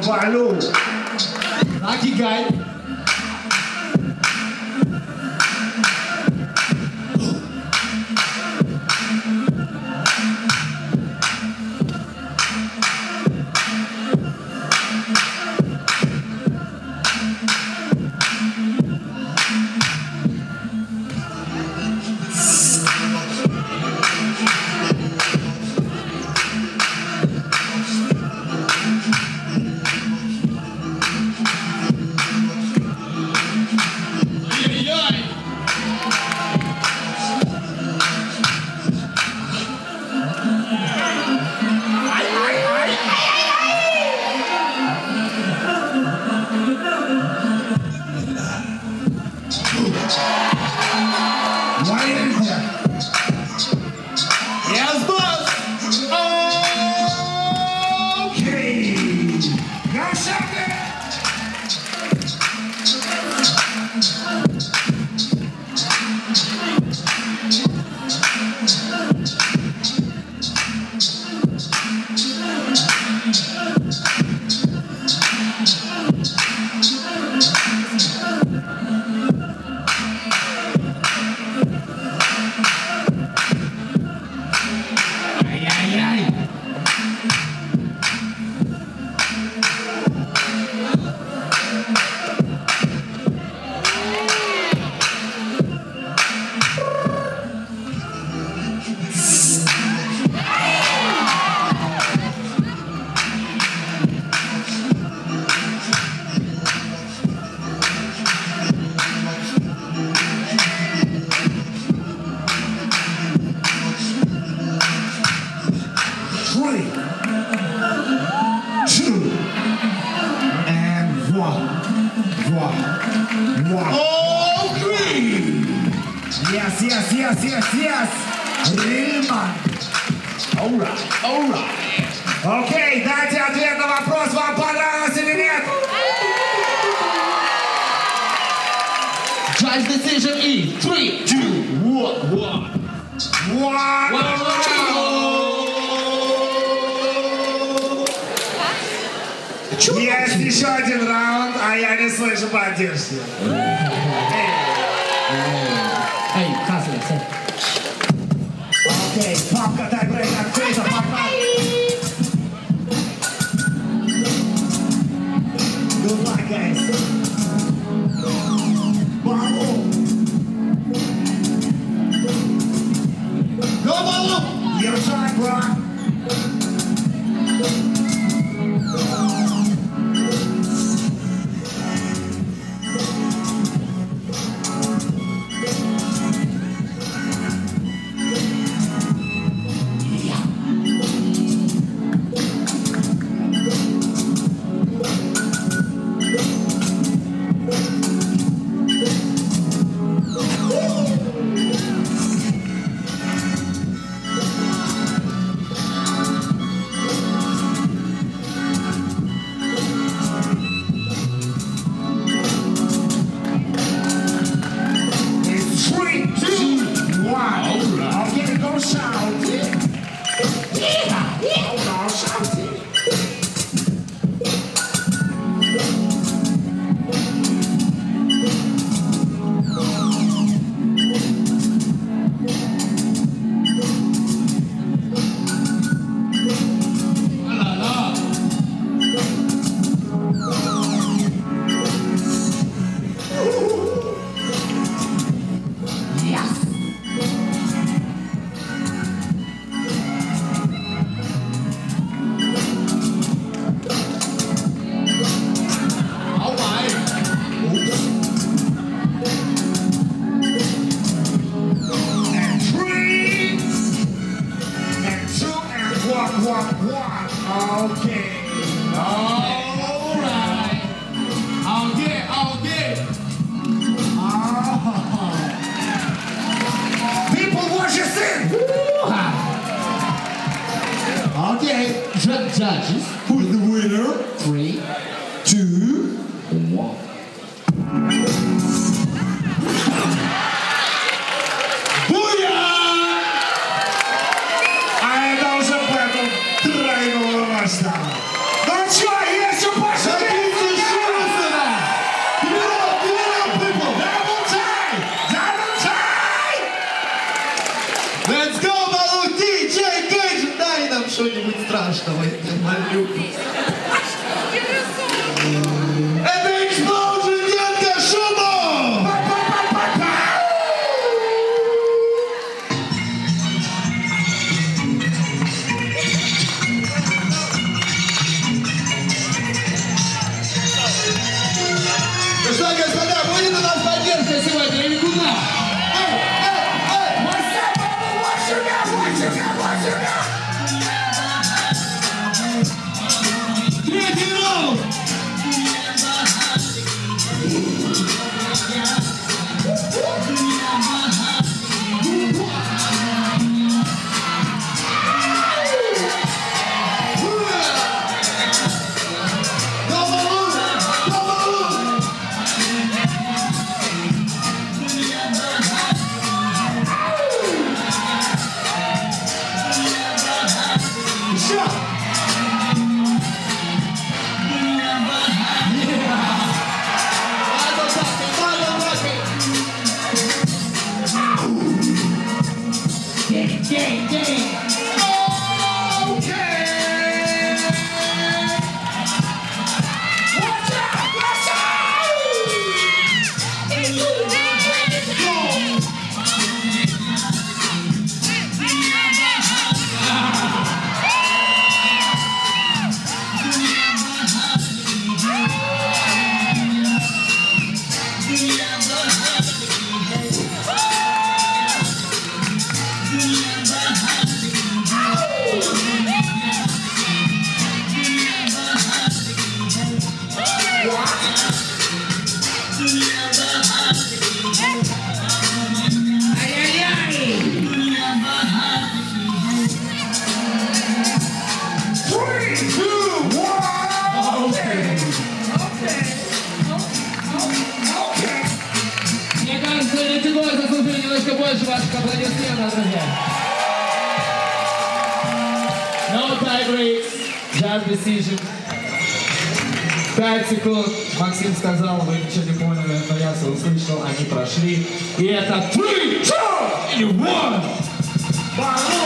Baloo. Lucky guy. Yes, boss. Okay. Goshawty. Three, two, and one. Okay. Yes. Real man. Alright. Окей, дайте ответ на вопрос, вам понравилось или нет? Judge decision is 3, 2, 1. Есть еще один раунд, а я не слышу поддержки. Эй, Касли, Окей, папка, дай брейк, открыто, папа. Good luck, guys. Baloo. Go, Baloo! Your time, bro. Walk. Okay. Alright. Okay. People watch us in. Okay. Judges. Who's the winner? 3, 2, 1. А это уже поэтому тройного масштаба. нас, друзья. No tie breaks, just decision. 5 секунд. Максим сказал, вы ничего не поняли, но я услышал, они прошли. И это 3, 2 и 1. Балу!